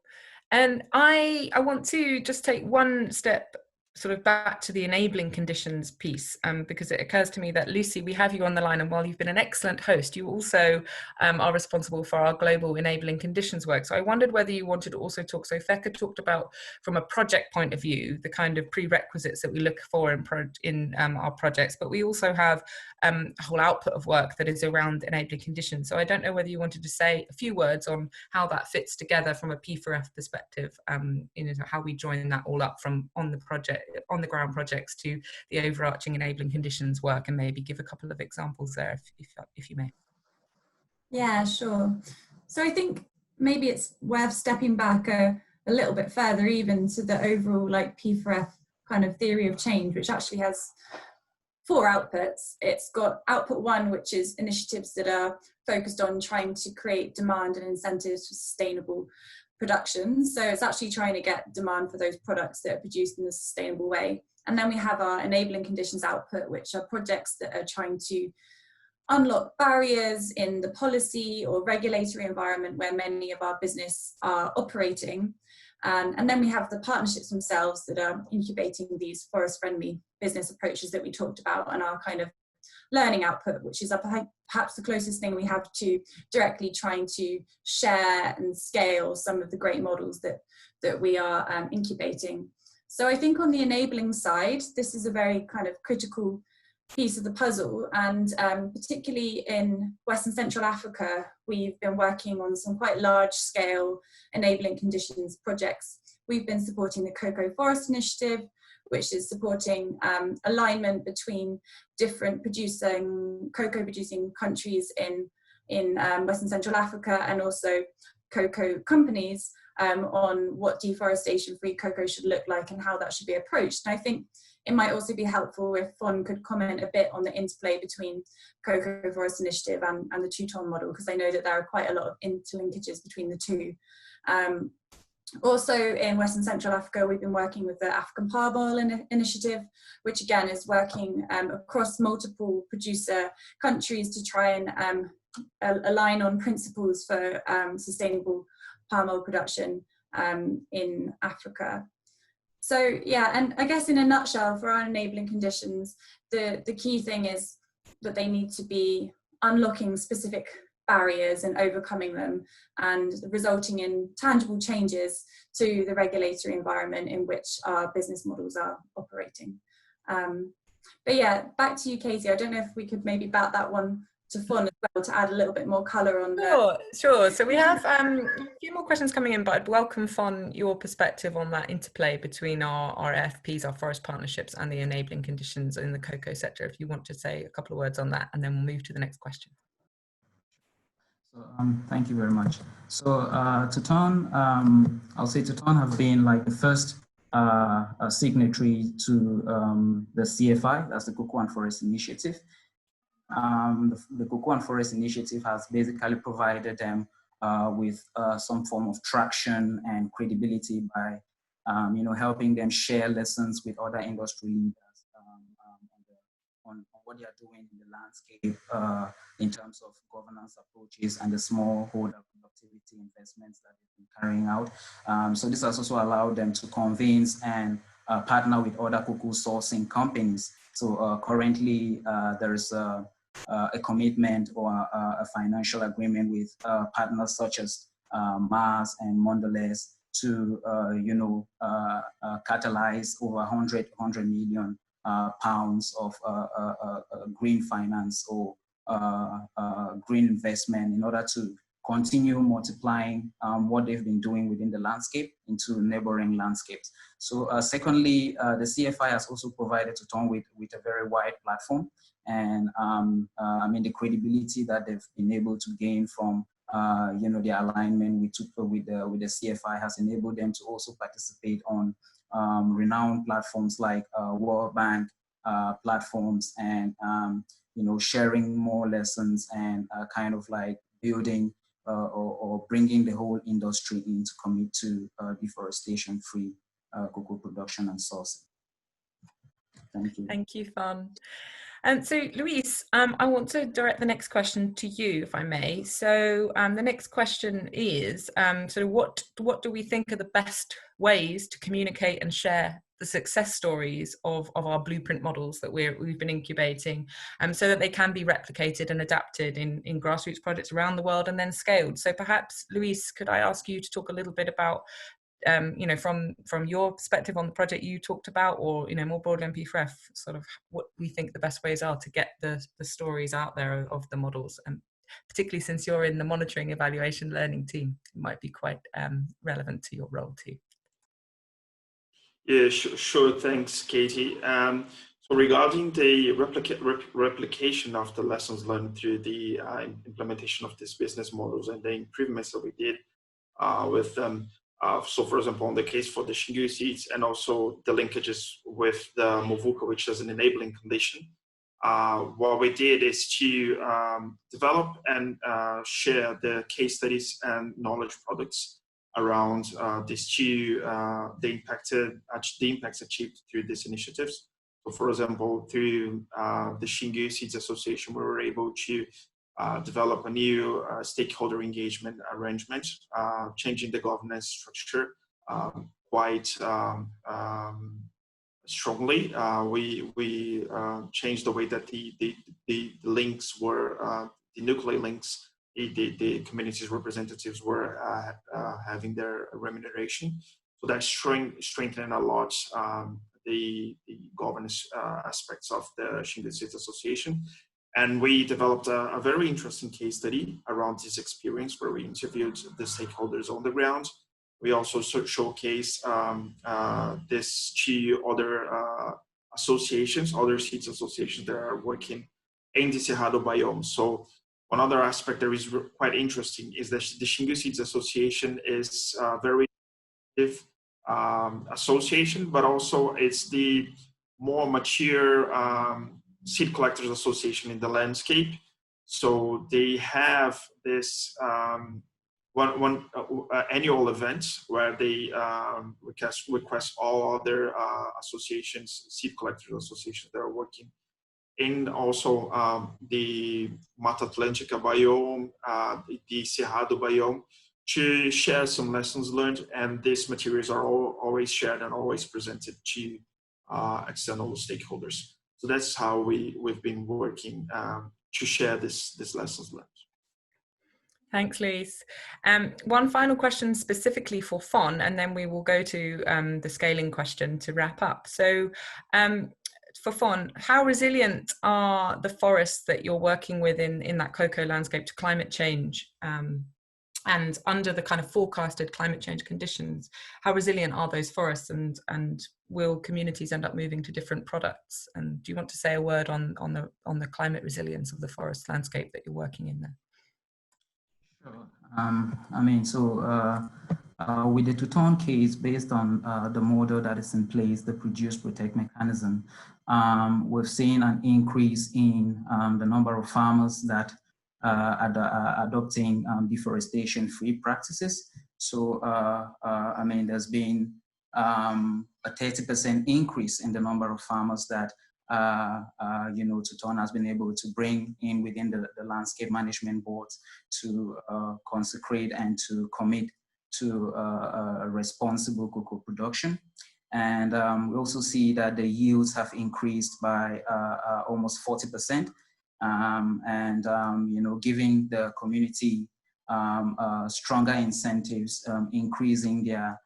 And I want to just take one step sort of back to the enabling conditions piece, because it occurs to me that, Lucy, we have you on the line, and while you've been an excellent host, you also are responsible for our global enabling conditions work. So I wondered whether you wanted to also talk, so Veka talked about, from a project point of view, the kind of prerequisites that we look for in our projects, but we also have a whole output of work that is around enabling conditions. So I don't know whether you wanted to say a few words on how that fits together from a P4F perspective, you know, how we join that all up from on the ground projects to the overarching enabling conditions work, and maybe give a couple of examples there if you may. Yeah, sure. So I think maybe it's worth stepping back a little bit further even to the overall like P4F kind of theory of change, which actually has 4 outputs. It's got output 1, which is initiatives that are focused on trying to create demand and incentives for sustainable production. So it's actually trying to get demand for those products that are produced in a sustainable way. And then we have our enabling conditions output, which are projects that are trying to unlock barriers in the policy or regulatory environment where many of our business are operating. And then we have the partnerships themselves that are incubating these forest-friendly business approaches that we talked about, and our kind of learning output, which is perhaps the closest thing we have to directly trying to share and scale some of the great models that we are incubating. So I think on the enabling side, this is a very kind of critical piece of the puzzle, and particularly in West and Central Africa, we've been working on some quite large scale enabling conditions projects. We've been supporting the Cocoa Forest Initiative, which is supporting alignment between different cocoa producing countries in West and Central Africa, and also cocoa companies on what deforestation free cocoa should look like and how that should be approached. And I think it might also be helpful if Fon could comment a bit on the interplay between Cocoa Forest Initiative and the two-ton model, because I know that there are quite a lot of interlinkages between the two. Also in West and Central Africa, we've been working with the African Palm Oil Initiative, which again is working across multiple producer countries to try and align on principles for sustainable palm oil production in Africa. So yeah, and I guess in a nutshell, for our enabling conditions, the key thing is that they need to be unlocking specific barriers and overcoming them, and resulting in tangible changes to the regulatory environment in which our business models are operating. But yeah, back to you, Katie. I don't know if we could maybe bat that one to Fon as well to add a little bit more colour on that. Sure. So we have a few more questions coming in, but I'd welcome, Fon, your perspective on that interplay between our FPs, our forest partnerships, and the enabling conditions in the cocoa sector. If you want to say a couple of words on that, and then we'll move to the next question. So, thank you very much. So Teton, I'll say Teton have been like the first signatory to the CFI, that's the Cocoa and Forest Initiative. The Cocoa and Forest Initiative has basically provided them with some form of traction and credibility by helping them share lessons with other industry leaders on what they are doing in the landscape in terms of governance approaches and the smallholder productivity investments that they've been carrying out. So this has also allowed them to convince and partner with other cocoa sourcing companies. So currently there is a commitment or a financial agreement with partners such as Mars and Mondelez to catalyze over 100 million pounds of green finance or green investment in order to continue multiplying what they've been doing within the landscape into neighboring landscapes. So secondly, the CFI has also provided Teton with a very wide platform, and I mean the credibility that they've been able to gain from their alignment with the CFI has enabled them to also participate on renowned platforms like World Bank platforms, and sharing more lessons and kind of like building or bringing the whole industry in to commit to deforestation-free cocoa production and sourcing. Thank you. Thank you, Fon. So Louise, I want to direct the next question to you, if I may. So the next question is, so what do we think are the best ways to communicate and share the success stories of our blueprint models that we've been incubating, so that they can be replicated and adapted in grassroots projects around the world and then scaled? So perhaps, Louise, could I ask you to talk a little bit about from your perspective on the project you talked about, or more broadly on P4F, sort of what we think the best ways are to get the stories out there of the models, and particularly since you're in the monitoring, evaluation, learning team, it might be quite relevant to your role too. Yeah, sure. Thanks, Katie. So regarding the replication of the lessons learned through the implementation of these business models and the improvements that we did with them. So for example, on the case for the Shingu seeds, and also the linkages with the Movuka, which is an enabling condition, what we did is to develop and share the case studies and knowledge products around these two, the impacts achieved through these initiatives. So for example, through the Shingu Seeds Association, we were able to develop a new stakeholder engagement arrangement, changing the governance structure quite strongly. We changed the way that the links were, the nuclear links, the community's representatives were having their remuneration. So that's strengthening a lot the governance aspects of the Shingu Seeds Association. And we developed a very interesting case study around this experience, where we interviewed the stakeholders on the ground. We also showcase this to other associations, other seeds associations that are working in the Cerrado biome. So one other aspect that is quite interesting is that the Shingu Seeds Association is a very active association, but also it's the more mature seed collectors association in the landscape. So they have this one annual event where they request all other associations, seed collectors associations that are working in also the Mata Atlântica biome, the Cerrado biome, to share some lessons learned, and these materials are always shared and always presented to external stakeholders. So that's how we've been working to share this lessons learned. Thanks, Luis. One final question specifically for FON, and then we will go to the scaling question to wrap up. So for FON, how resilient are the forests that you're working with in that cocoa landscape to climate change? And under the kind of forecasted climate change conditions, how resilient are those forests, and will communities end up moving to different products? And do you want to say a word on the climate resilience of the forest landscape that you're working in there? Sure. I mean, so with the two-tone case, based on the model that is in place, the produce protect mechanism, we've seen an increase in the number of farmers that are adopting deforestation-free practices. So, I mean, there's been a 30% increase in the number of farmers that you know, Tuton has been able to bring in within the landscape management boards to consecrate and to commit to a responsible cocoa production. And we also see that the yields have increased by almost 40%. You know, giving the community stronger incentives, increasing their,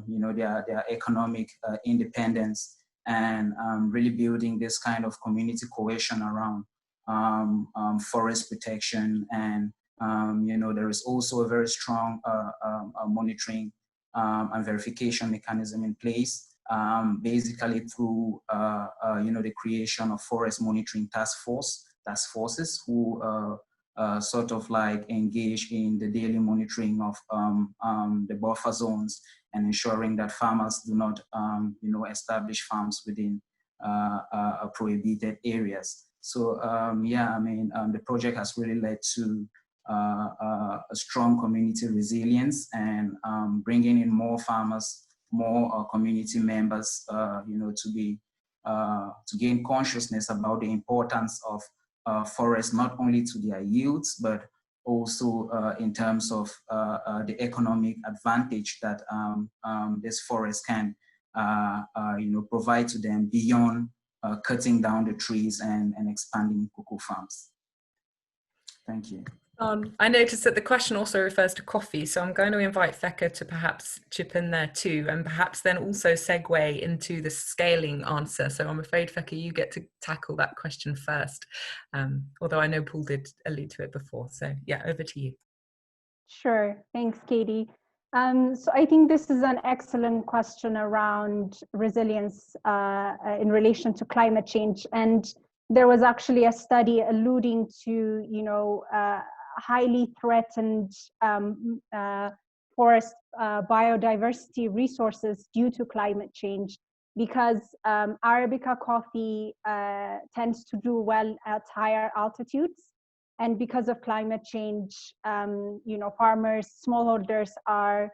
you know, their economic independence, and really building this kind of community cohesion around forest protection. And you know, there is also a very strong monitoring and verification mechanism in place. Basically through you know, the creation of forest monitoring task forces who sort of like engage in the daily monitoring of the buffer zones and ensuring that farmers do not you know, establish farms within prohibited areas. So yeah, I mean, the project has really led to a strong community resilience and bringing in more farmers, more community members, you know, to gain consciousness about the importance of forests, not only to their yields, but also in terms of the economic advantage that this forest can, you know, provide to them beyond cutting down the trees and expanding cocoa farms. Thank you. I noticed that the question also refers to coffee, so I'm going to invite Feka to perhaps chip in there too, and perhaps then also segue into the scaling answer. So I'm afraid, Feka, you get to tackle that question first, although I know Paul did allude to it before. So yeah, over to you. Sure, thanks, Katie. So I think this is an excellent question around resilience in relation to climate change. And there was actually a study alluding to, you know, highly threatened forest biodiversity resources due to climate change, because Arabica coffee tends to do well at higher altitudes. And because of climate change, you know, farmers, smallholders are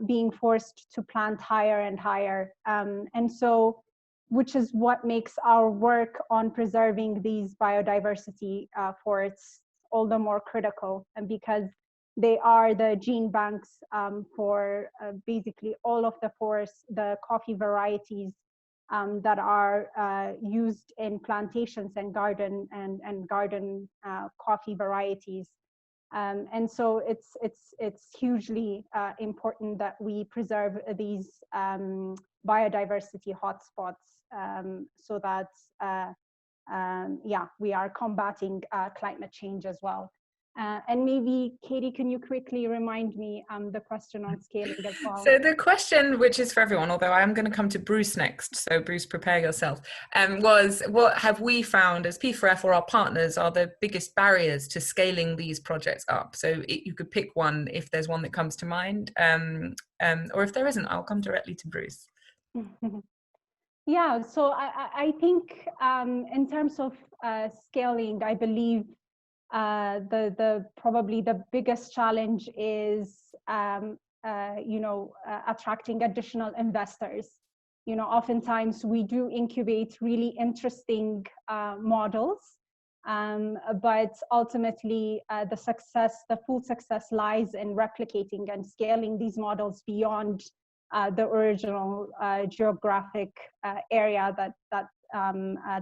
being forced to plant higher and higher. And so, which is what makes our work on preserving these biodiversity forests all the more critical, and because they are the gene banks for basically all of the forests, the coffee varieties that are used in plantations and garden coffee varieties. And so it's hugely important that we preserve these biodiversity hotspots so that yeah, we are combating climate change as well. And maybe, Katie, can you quickly remind me the question on scaling as well? So the question, which is for everyone, although I am going to come to Bruce next, so Bruce, prepare yourself, was what have we found as P4F or our partners are the biggest barriers to scaling these projects up? So you could pick one if there's one that comes to mind, or if there isn't, I'll come directly to Bruce. Yeah, so I think in terms of scaling, I believe probably the biggest challenge is attracting additional investors. Oftentimes we do incubate really interesting models, but ultimately the full success lies in replicating and scaling these models beyond the original geographic area that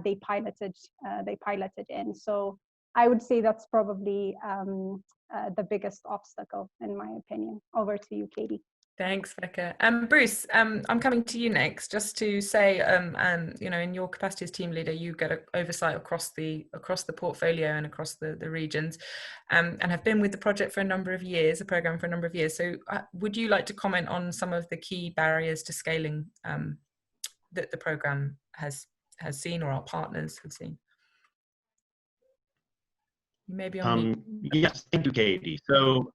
they piloted in. So I would say that's probably the biggest obstacle, in my opinion. Over to you, Katie. Thanks, Becca. Bruce, I'm coming to you next, just to say, in your capacity as team leader, you get oversight across the portfolio and across the regions, and have been with the project for a number of years, the program for a number of years. So, would you like to comment on some of the key barriers to scaling that the program has seen, or our partners have seen? Maybe on me. Yes, thank you, Katie. So.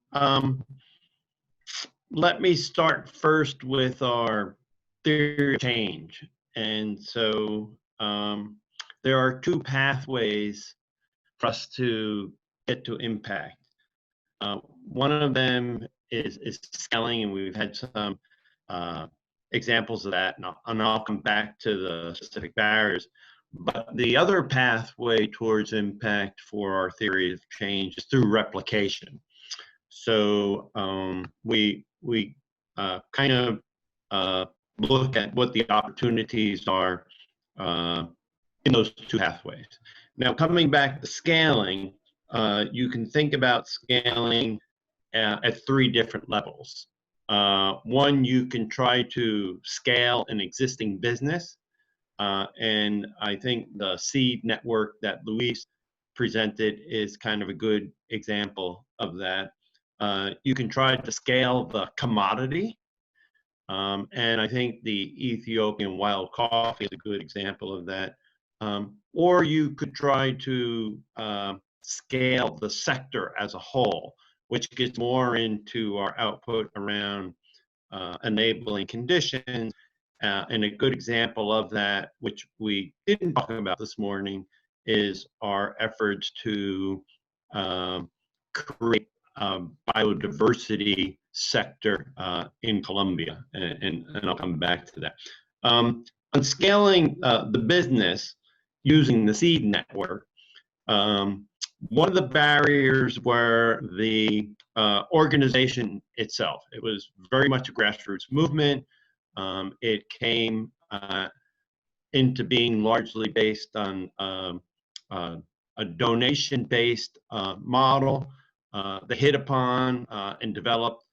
Let me start first with our theory of change. And so there are two pathways for us to get to impact. One of them is scaling, and we've had some examples of that, and I'll come back to the specific barriers. But the other pathway towards impact for our theory of change is through replication. So we kind of look at what the opportunities are in those two pathways. Now, coming back to scaling, you can think about scaling at three different levels. One, you can try to scale an existing business, and I think the seed network that Luis presented is kind of a good example of that. You can try to scale the commodity, and I think the Ethiopian wild coffee is a good example of that. Or you could try to scale the sector as a whole, which gets more into our output around enabling conditions. And a good example of that, which we didn't talk about this morning, is our efforts to create biodiversity sector in Colombia, and I'll come back to that. On scaling the business using the seed network, one of the barriers were the organization itself. It was very much a grassroots movement. It came into being largely based on a donation-based model. They hit upon and developed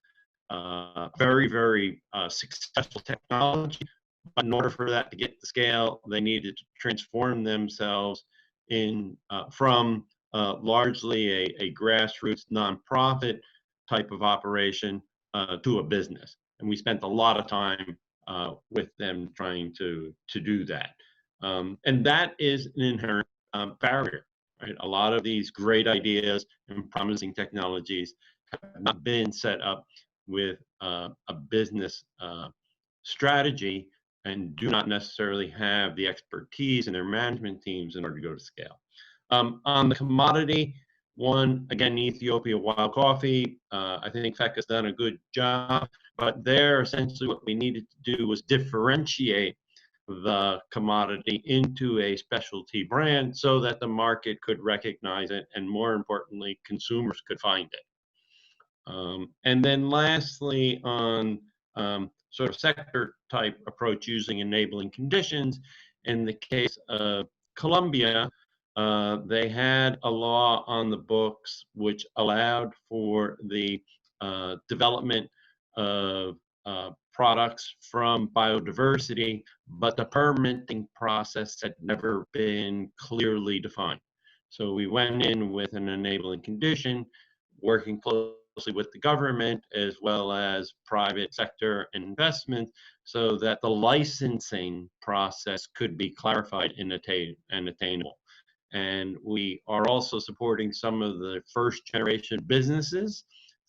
very, very successful technology. But in order for that to get to scale, they needed to transform themselves from largely a grassroots nonprofit type of operation to a business. And we spent a lot of time with them trying to do that. And that is an inherent barrier. Right? A lot of these great ideas and promising technologies have not been set up with a business strategy and do not necessarily have the expertise in their management teams in order to go to scale. On the commodity one, again, Ethiopia wild coffee, I think FEC has done a good job, but there essentially what we needed to do was differentiate the commodity into a specialty brand so that the market could recognize it, and more importantly, consumers could find it. And then lastly, on sort of sector type approach using enabling conditions, in the case of Colombia, they had a law on the books which allowed for the development of products from biodiversity, but the permitting process had never been clearly defined. So we went in with an enabling condition, working closely with the government as well as private sector investment, so that the licensing process could be clarified and attainable. And we are also supporting some of the first generation businesses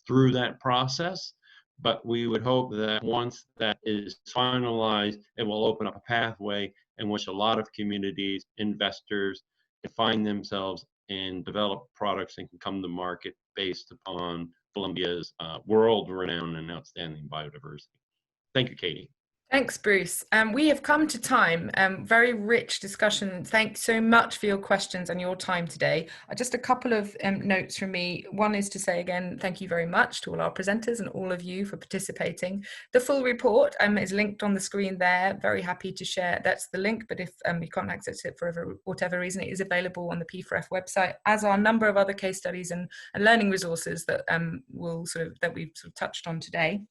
through that process. But we would hope that once that is finalized, it will open up a pathway in which a lot of communities, investors can find themselves and develop products and can come to market based upon Colombia's world-renowned and outstanding biodiversity. Thank you, Katie. Thanks, Bruce. We have come to time. Very rich discussion. Thanks so much for your questions and your time today. Just a couple of notes from me. One is to say again, thank you very much to all our presenters and all of you for participating. The full report is linked on the screen there. Very happy to share. That's the link, but if you can't access it for whatever reason, it is available on the P4F website, as are a number of other case studies and learning resources that we've touched on today.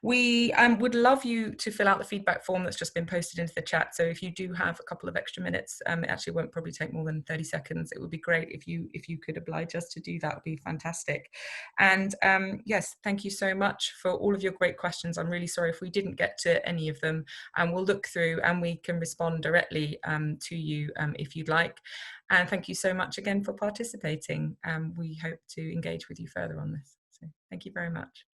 We would love you to fill out the feedback form that's just been posted into the chat. So if you do have a couple of extra minutes, it actually won't probably take more than 30 seconds. It would be great if you could oblige us to do that. Would be fantastic. And yes, thank you so much for all of your great questions. I'm really sorry if we didn't get to any of them, and we'll look through and we can respond directly to you if you'd like. And thank you so much again for participating. We hope to engage with you further on this. So thank you very much.